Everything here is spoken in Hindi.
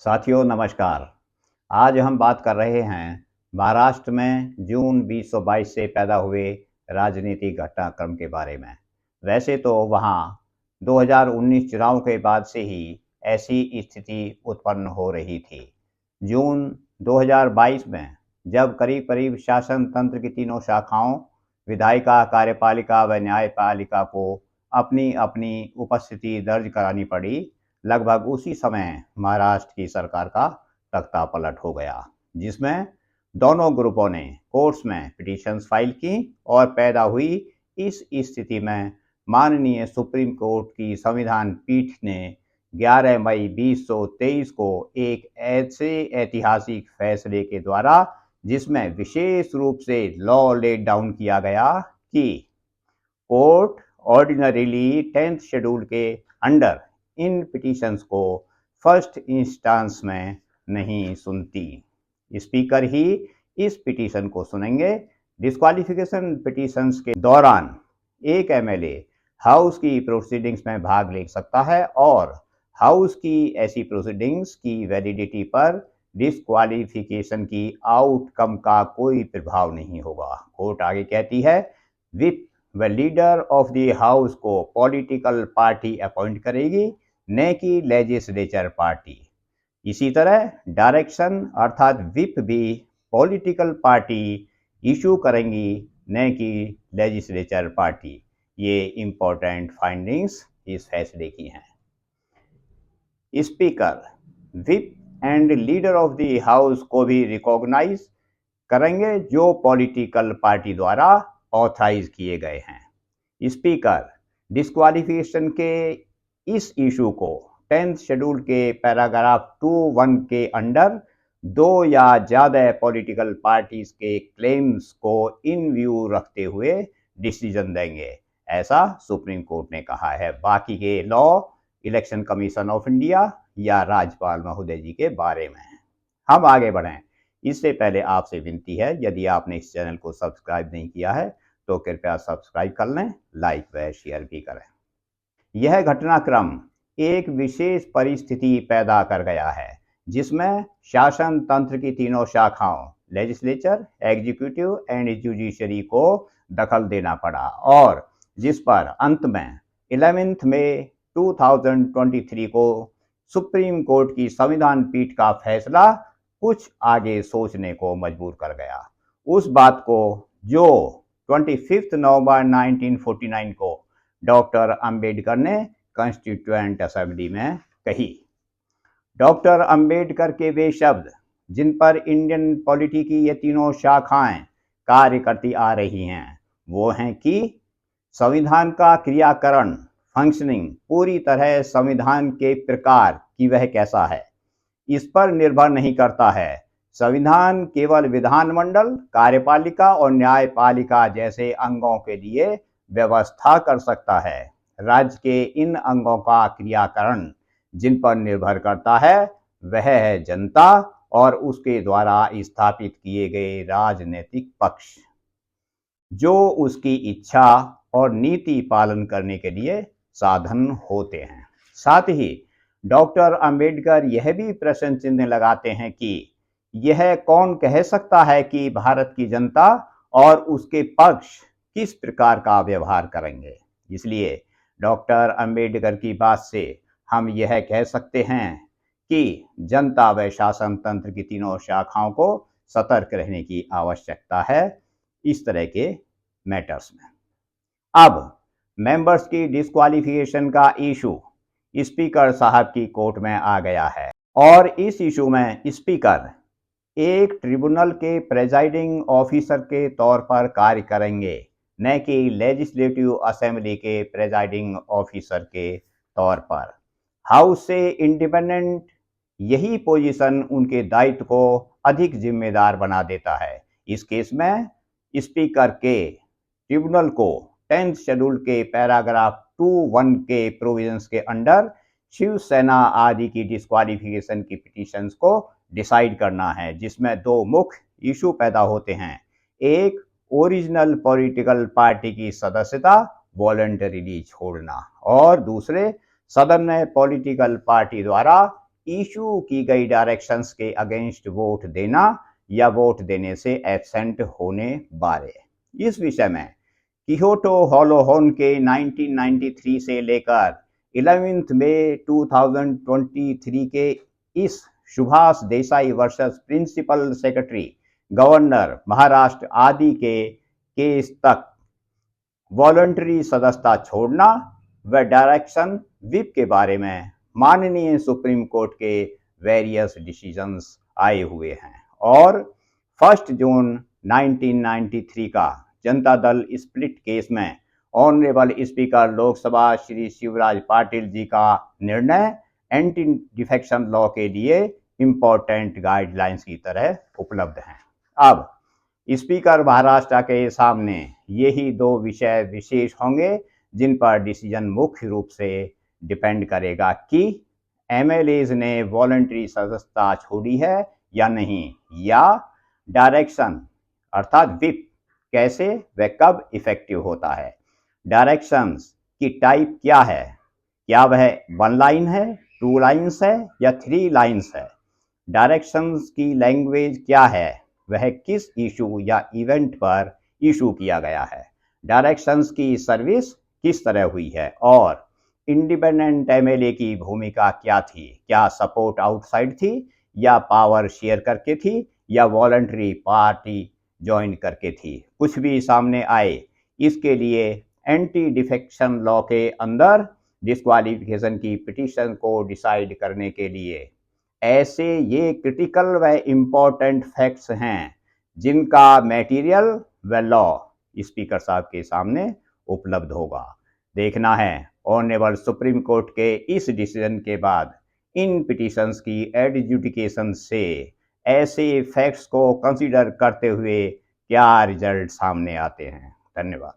साथियों नमस्कार। आज हम बात कर रहे हैं महाराष्ट्र में जून 2022 से पैदा हुए राजनीतिक घटनाक्रम के बारे में। वैसे तो वहाँ 2019 चुनाव के बाद से ही ऐसी स्थिति उत्पन्न हो रही थी। जून 2022 में जब करीब करीब शासन तंत्र की तीनों शाखाओं विधायिका, कार्यपालिका व न्यायपालिका को अपनी अपनी उपस्थिति दर्ज करानी पड़ी, लगभग उसी समय महाराष्ट्र की सरकार का तख्ता पलट हो गया, जिसमें दोनों ग्रुपों ने कोर्ट्स में पिटीशंस फाइल की और पैदा हुई इस स्थिति में माननीय सुप्रीम कोर्ट की संविधान पीठ ने 11 मई 2023 को एक ऐसे ऐतिहासिक फैसले के द्वारा, जिसमें विशेष रूप से लॉ लेड डाउन किया गया कि कोर्ट ऑर्डिनरीली 10th शेड्यूल के अंडर इन पिटीशंस को फर्स्ट इंस्टेंस में नहीं सुनती। स्पीकर ही इस पिटीशन को सुनेंगे। डिस्क्वालिफिकेशन पिटीशंस के दौरान एक एमएलए हाउस की प्रोसीडिंग्स में भाग ले सकता है और हाउस की ऐसी प्रोसीडिंग्स की वैलिडिटी पर डिस्क्वालिफिकेशन की आउटकम का कोई प्रभाव नहीं होगा। कोर्ट आगे कहती है, विप व लीडर ऑफ द हाउस को पॉलिटिकल पार्टी अपॉइंट करेगी, न कि लेजिस्लेचर पार्टी। इसी तरह डायरेक्शन अर्थात विप भी पॉलिटिकल पार्टी इशू करेंगी, न कि लेजिस्लेचर पार्टी। ये इंपॉर्टेंट फाइंडिंग्स इस फैसले की हैं। Speaker whip and leader of the house को भी रिकॉग्नाइज करेंगे जो पॉलिटिकल पार्टी द्वारा ऑथराइज किए गए हैं। स्पीकर डिस्क्वालिफिकेशन के इस इशू को 10th शेड्यूल के पैराग्राफ 2(1) के अंडर दो या ज्यादा पॉलिटिकल पार्टीज के क्लेम्स को इन व्यू रखते हुए डिसीजन देंगे, ऐसा सुप्रीम कोर्ट ने कहा है। बाकी के law election commission of India या राज्यपाल महोदय जी के बारे में। हम आगे बढ़ें इससे पहले आपसे विनती है, यदि आपने इस चैनल को सब्सक्राइब नहीं किया है तो कृपया सब्सक्राइब कर लें, लाइक व शेयर भी करें। यह घटनाक्रम एक विशेष परिस्थिति पैदा कर गया है, जिसमें शासन तंत्र की तीनों शाखाओं लेजिस्लेचर, एग्जीक्यूटिव एंड जुडिशरी को दखल देना पड़ा और जिस पर अंत में 11 मई 2023 को सुप्रीम कोर्ट की संविधान पीठ का फैसला कुछ आगे सोचने को मजबूर कर गया। उस बात को जो 25 नवंबर 1949 को डॉक्टर अंबेडकर ने कॉन्स्टिट्यूएंट असेंबली में कही। डॉक्टर अंबेडकर के वे शब्द जिन पर इंडियन पॉलिटी की ये तीनों शाखाएं कार्य करती आ रही हैं, वो हैं कि संविधान का क्रियाकरण फंक्शनिंग पूरी तरह संविधान के प्रकार की वह कैसा है, इस पर निर्भर नहीं करता है। संविधान केवल विधानमंडल, कार्यपालिका और न्यायपालिका जैसे अंगों के लिए व्यवस्था कर सकता है। राज्य के इन अंगों का क्रियाकरण जिन पर निर्भर करता है वह है जनता और उसके द्वारा स्थापित किए गए राजनीतिक पक्ष, जो उसकी इच्छा और नीति पालन करने के लिए साधन होते हैं। साथ ही डॉक्टर अंबेडकर यह भी प्रश्न चिन्ह लगाते हैं कि यह कौन कह सकता है कि भारत की जनता और उसके पक्ष किस प्रकार का व्यवहार करेंगे। इसलिए डॉक्टर अंबेडकर की बात से हम यह कह सकते हैं कि जनता व शासन तंत्र की तीनों शाखाओं को सतर्क रहने की आवश्यकता है इस तरह के मैटर्स में। अब मेंबर्स की डिस्क्वालिफिकेशन का इशू स्पीकर साहब की कोर्ट में आ गया है और इस इशू में स्पीकर एक ट्रिब्यूनल के प्रेजाइडिंग ऑफिसर के तौर पर कार्य करेंगे, न कि लेजिस्लेटिव असेंबली के प्रेजाइडिंग ऑफिसर के तौर पर। हाउस से इंडिपेंडेंट यही पोजीशन उनके दायित्व को अधिक जिम्मेदार बना देता है। इस केस में स्पीकर के ट्रिब्यूनल को 10th शेड्यूल के पैराग्राफ 2(1) के प्रोविजंस के अंडर शिवसेना आदि की डिस्क्वालिफिकेशन की पिटीशंस को डिसाइड करना है, जिसमें दो मुख्य इशू पैदा होते हैं। एक, ओरिजिनल पॉलिटिकल पार्टी की सदस्यता वॉलंटरीली छोड़ना और दूसरे, सदन में पॉलिटिकल पार्टी द्वारा इशू की गई डायरेक्शंस के अगेंस्ट वोट देना या वोट देने से एब्सेंट होने बारे। इस विषय में कियोटो हॉलोहोन के 1993 से लेकर 11 मई 2023 के इस Subhash Desai versus principal secretary governor Maharashtra आदि के केस तक वॉलंटरी सदस्यता छोड़ना व डायरेक्शन व्हिप के बारे में माननीय सुप्रीम कोर्ट के वेरियस डिसीजंस आए हुए हैं और 1 जून 1993 का जनता दल स्प्लिट केस में ऑनरेबल स्पीकर लोकसभा श्री शिवराज पाटिल जी का निर्णय एंटी डिफेक्शन लॉ के लिए इंपॉर्टेंट गाइडलाइंस की तरह उपलब्ध हैं। अब स्पीकर महाराष्ट्र के सामने यही दो विषय विशेष होंगे जिन पर डिसीजन मुख्य रूप से डिपेंड करेगा कि एमएलएज ने वॉलंटरी सदस्यता छोड़ी है या नहीं, या डायरेक्शन अर्थात व्हिप कैसे व कब इफेक्टिव होता है। डायरेक्शंस की टाइप क्या है, क्या वह 1 लाइन है, 2 लाइन्स है या 3 लाइन्स है। डायरेक्शंस की लैंग्वेज क्या है, वह किस इशू या इवेंट पर इशू किया गया है। डायरेक्शंस की सर्विस किस तरह हुई है और इंडिपेंडेंट एमएलए की भूमिका क्या थी, क्या सपोर्ट आउटसाइड थी या पावर शेयर करके थी या वॉलंटरी पार्टी ज्वाइन करके थी। कुछ भी सामने आए, इसके लिए एंटी डिफेक्शन लॉ के अंदर डिस्क्वालिफिकेशन की पिटीशन को डिसाइड करने के लिए ऐसे ये क्रिटिकल व इम्पोर्टेंट फैक्ट्स हैं जिनका मटेरियल व लॉ स्पीकर साहब के सामने उपलब्ध होगा। देखना है ऑनरेबल सुप्रीम कोर्ट के इस डिसीजन के बाद इन पिटीशंस की एडजुडिकेशन से ऐसे फैक्ट्स को कंसीडर करते हुए क्या रिजल्ट सामने आते हैं। धन्यवाद।